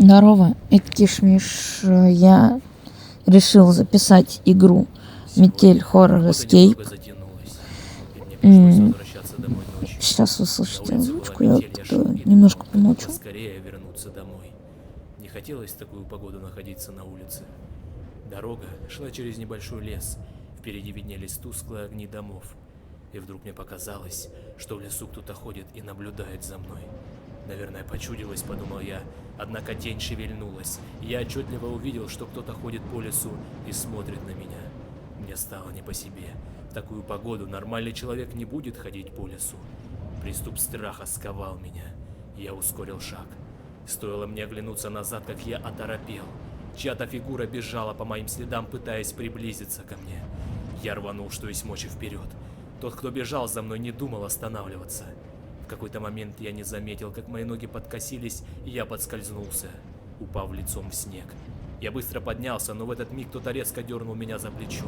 Здорово, это Кишмиш. Я решил записать игру Метель Horror Escape. Сейчас вы слышите озвучку, я вот немножко помолчу. Скорее вернуться домой. Не хотелось в такую погоду находиться на улице. Дорога шла через небольшой лес. Впереди виднелись тусклые огни домов. И вдруг мне показалось, что в лесу кто-то ходит и наблюдает за мной. Наверное, почудилось, подумал я, однако тень шевельнулась, и я отчетливо увидел, что кто-то ходит по лесу и смотрит на меня. Мне стало не по себе. В такую погоду нормальный человек не будет ходить по лесу. Приступ страха сковал меня. Я ускорил шаг. Стоило мне оглянуться назад, как я оторопел. Чья-то фигура бежала по моим следам, пытаясь приблизиться ко мне. Я рванул, что есть мочи, вперед. Тот, кто бежал за мной, не думал останавливаться. В какой-то момент я не заметил, как мои ноги подкосились, и я подскользнулся, упав лицом в снег. Я быстро поднялся, но в этот миг кто-то резко дернул меня за плечо.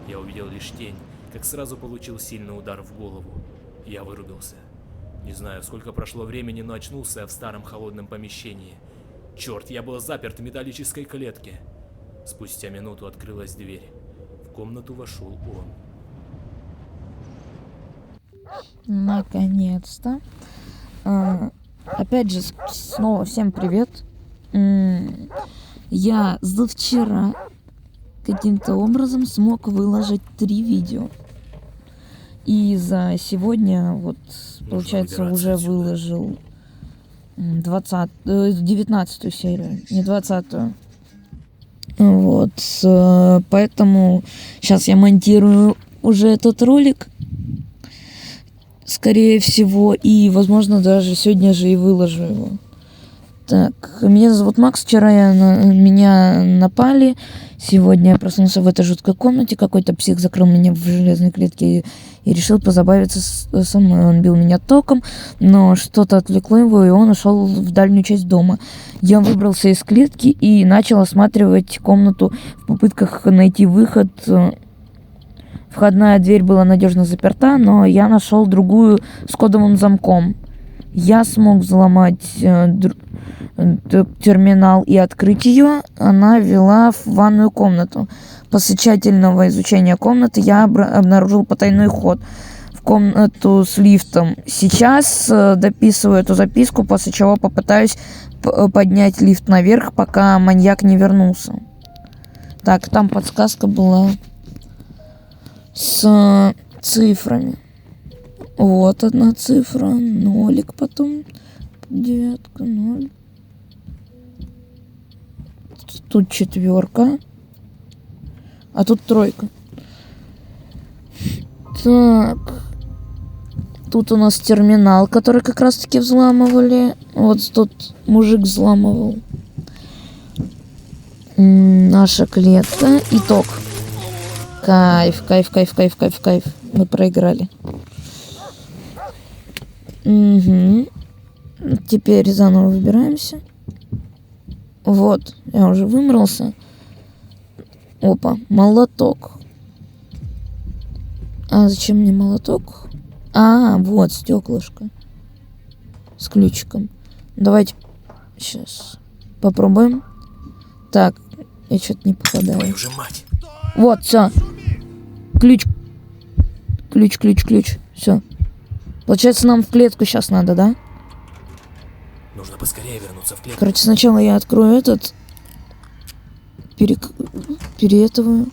Я увидел лишь тень, как сразу получил сильный удар в голову. Я вырубился. Не знаю, сколько прошло времени, но очнулся я в старом холодном помещении. Черт, я был заперт в металлической клетке. Спустя минуту открылась дверь. В комнату вошел он. Наконец-то. Опять же, снова всем привет. Я за вчера каким-то образом смог выложить 3 видео. И за сегодня, вот, получается, уже выложил 19-ю серию, не 20-ю. Вот, поэтому сейчас я монтирую уже этот ролик, скорее всего, и, возможно, даже сегодня же и выложу его. Так, меня зовут Макс, вчера меня напали, сегодня я проснулся в этой жуткой комнате, какой-то псих закрыл меня в железной клетке и решил позабавиться со мной. Он бил меня током, но что-то отвлекло его, и он ушел в дальнюю часть дома. Я выбрался из клетки и начал осматривать комнату в попытках найти выход. Входная дверь была надежно заперта, но я нашел другую с кодовым замком. Я смог взломать терминал и открыть ее. Она вела в ванную комнату. После тщательного изучения комнаты я обнаружил потайной ход в комнату с лифтом. Сейчас дописываю эту записку, после чего попытаюсь поднять лифт наверх, пока маньяк не вернулся. Так, там подсказка была с цифрами. Вот одна цифра, нолик, потом 9, 0. Тут 4, а тут 3. Так, тут у нас терминал, который как раз таки взламывали. Вот тут мужик взламывал. Наша клетка. Итог. Кайф. Мы проиграли. Угу. Теперь заново выбираемся. Вот, я уже выбрался. Опа, молоток. А зачем мне молоток? Вот стеклышко. С ключиком. Давайте сейчас попробуем. Так, я что-то не попадаю. Твою же мать. Вот, все. Ключ. Все. Получается, нам в клетку сейчас надо, да? Нужно поскорее вернуться в клетку. Короче, сначала я открою этот. Переэтовую.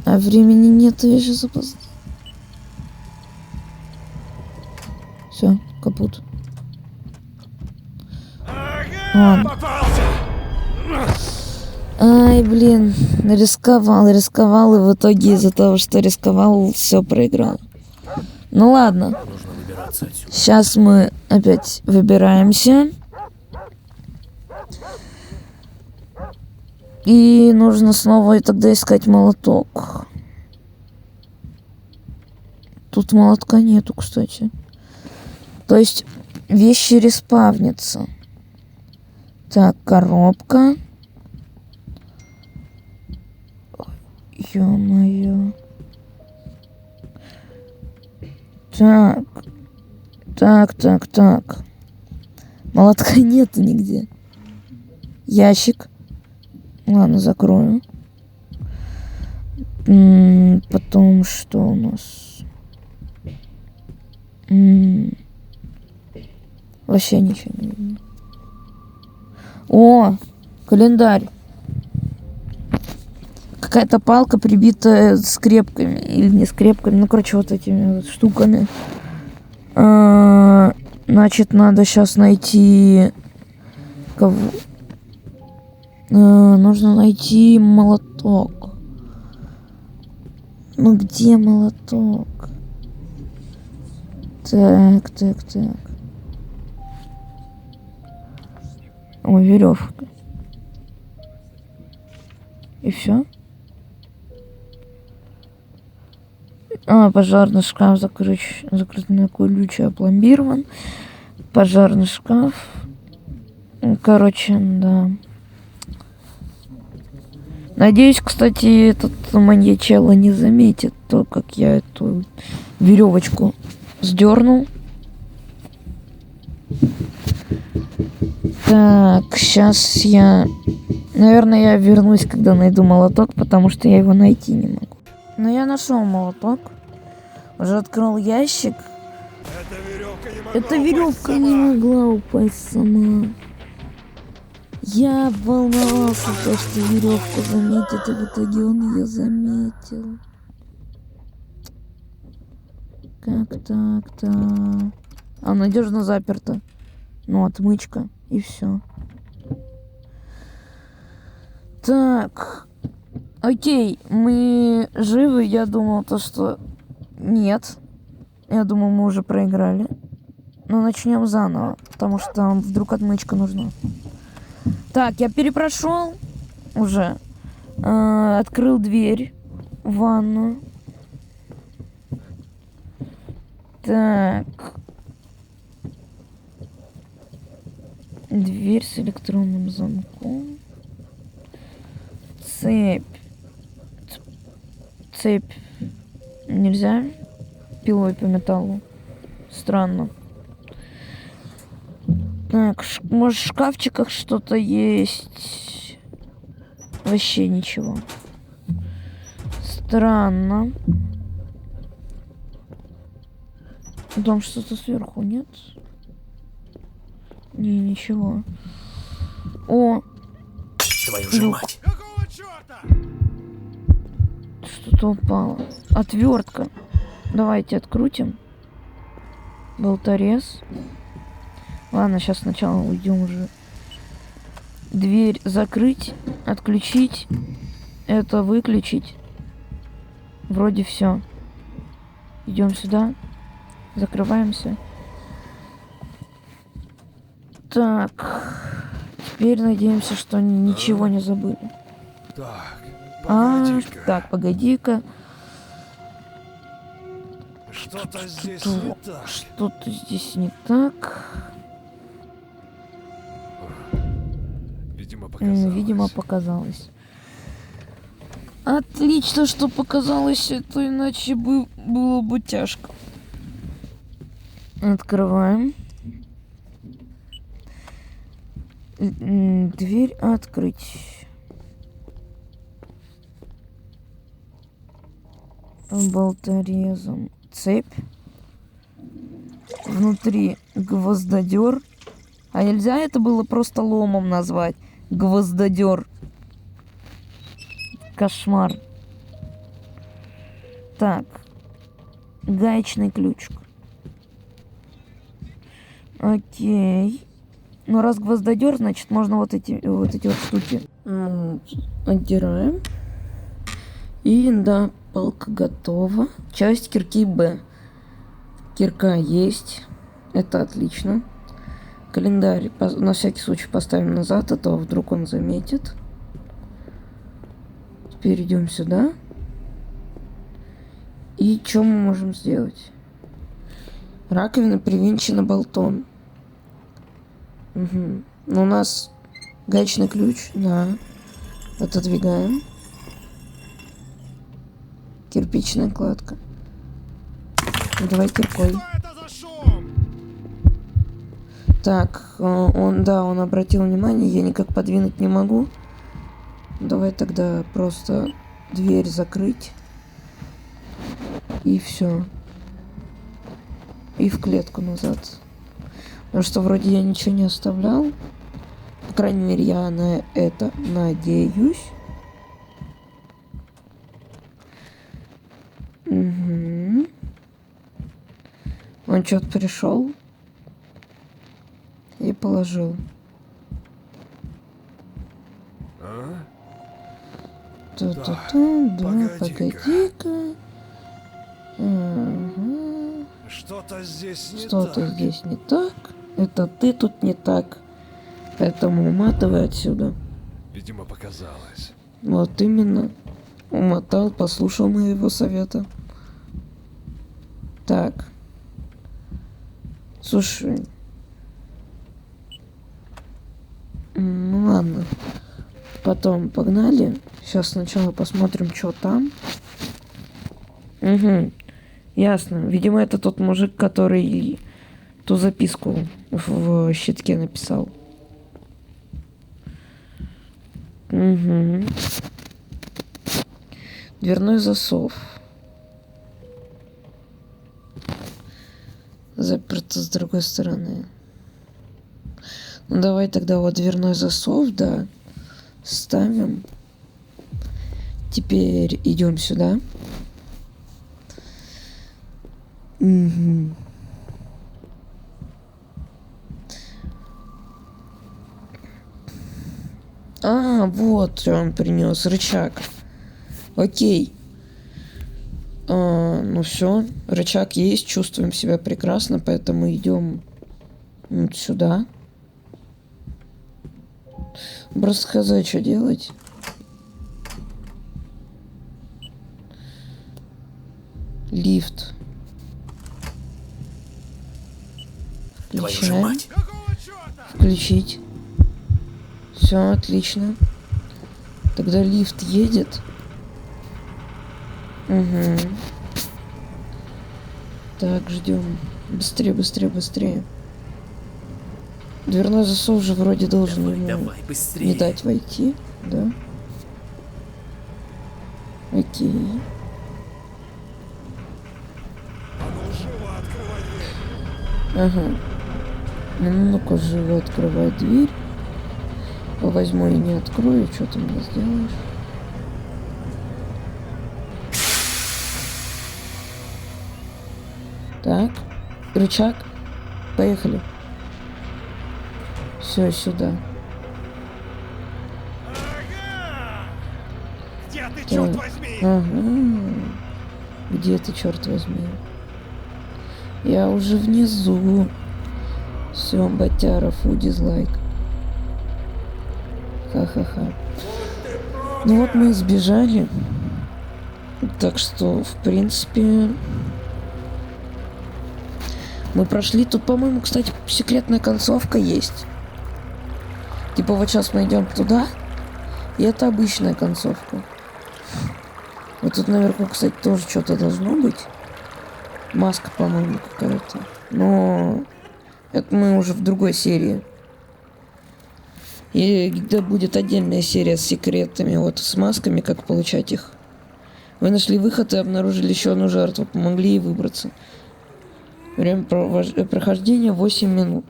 А времени нет, я сейчас опоздаю. Все, капут. Ладно. Ай, блин, рисковал, и в итоге из-за того, что рисковал, все проиграл. Ну ладно. Нужно выбираться отсюда. Сейчас мы опять выбираемся. И нужно снова тогда искать молоток. Тут молотка нету, кстати. То есть вещи респавнятся. Так, коробка. Ё-моё. Так. Молотка нету нигде. Ящик. Ладно, закрою. Потом что у нас? Вообще ничего не видно. О, календарь. Какая-то палка, прибитая скрепками. Или не скрепками. Ну, короче, вот этими вот штуками. Значит, надо сейчас найти... Кого? Нужно найти молоток. Ну, где молоток? Так. Ой, веревка. И все? Пожарный шкаф закрыт на ключ, опломбирован. Пожарный шкаф. Короче, да. Надеюсь, кстати, этот маньячелло не заметит то, как я эту веревочку сдернул. Так, сейчас я... Наверное, я вернусь, когда найду молоток, потому что я его найти не могу. Но я нашел молоток. Уже открыл ящик. Эта веревка не могла упасть сама. Я волновался, что веревку заметит, и в итоге он ее заметил. Как так-то? Надежно заперто. Ну, отмычка, и все. Так. Окей, мы живы. Я думал, что нет. Я думал, мы уже проиграли. Но начнем заново, потому что там вдруг отмычка нужна. Так, я перепрошел уже. Открыл дверь в ванну. Так. Дверь с электронным замком. Цепь. Цепь. Нельзя пилой по металлу. Странно. Так, может, в шкафчиках что-то есть? Вообще ничего. Странно. Там что-то сверху, нет? Не, ничего. О! Твою же мать! Какого черта? Что-то упало. Отвертка. Давайте открутим. Болторез. Ладно, сейчас сначала уйдем уже. Дверь закрыть, отключить. Это выключить. Вроде все. Идем сюда. Закрываемся. Так. Теперь надеемся, что ничего не забыли. Так, погоди-ка. Так, погоди-ка. Что-то здесь не так. Что-то здесь не так. Видимо, показалось. Видимо, показалось. Отлично, что показалось, это иначе было бы тяжко. Открываем. Дверь открыть. Болторезом цепь. Внутри гвоздодер. А нельзя это было просто ломом назвать? Гвоздодер. Кошмар. Так. Гаечный ключик. Окей. Ну, раз гвоздодер, значит, можно вот эти вот штуки. Отдираем. И, да, палка готова. Часть кирки Б. Кирка есть. Это отлично. Календарь на всякий случай поставим назад, а то вдруг он заметит. Теперь идем сюда. И что мы можем сделать? Раковина привинчена болтом. Угу. Но у нас гаечный ключ. Да. Отодвигаем. Кирпичная кладка. Давай киркой. Что это за шум? Так, он обратил внимание, я никак подвинуть не могу. Давай тогда просто дверь закрыть. И все. И в клетку назад. Потому что вроде я ничего не оставлял. По крайней мере, я на это надеюсь. Угу. Он что-то пришел и положил. А? Ту-ту-ту, да, погоди-ка. погоди-ка. Ага. Что-то здесь не Что-то так. здесь не так. Это ты тут не так. Поэтому уматывай отсюда. Видимо, показалось. Вот именно. Умотал, послушал моего совета. Так. Слушай. Ну ладно. Потом погнали. Сейчас сначала посмотрим, что там. Угу. Ясно. Видимо, это тот мужик, который ту записку в щитке написал. Угу. Дверной засов. Заперто с другой стороны. Ну давай тогда вот дверной засов, да. Ставим. Теперь идем сюда. Угу. А, вот он принес рычаг. Окей. Ну все, рычаг есть, чувствуем себя прекрасно, поэтому идем вот сюда. Просто хз, что делать. Лифт. Твою же Включаем. мать! Какого черта? Включить. Все, отлично. Тогда лифт едет. Угу. Так, ждем. Быстрее, быстрее, быстрее. Дверной засов же вроде должен Давай, ему давай, быстрее. не дать войти, да? Окей. А ну, живо открывай дверь. Ага. Ну-ка, живо открывай дверь. Возьму и не открою, что ты мне сделаешь? Так, рычаг. Поехали. Все сюда. Ага! Где ты, Так. черт возьми? Ага. Где ты, черт возьми? Я уже внизу. Все, батяра, фу, дизлайк. Ха-ха-ха. Ну вот мы и сбежали. Так что, в принципе... Мы прошли. Тут, по-моему, кстати, секретная концовка есть. Типа вот сейчас мы идем туда. И это обычная концовка. Вот тут наверху, кстати, тоже что-то должно быть. Маска, по-моему, какая-то. Но это мы уже в другой серии. И где будет отдельная серия с секретами, вот с масками, как получать их. Вы нашли выход и обнаружили еще одну жертву. Помогли ей выбраться. Время прохождения 8 минут.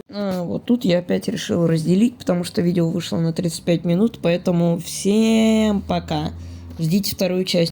Вот тут я опять решил разделить, потому что видео вышло на 35 минут, поэтому всем пока. Ждите вторую часть.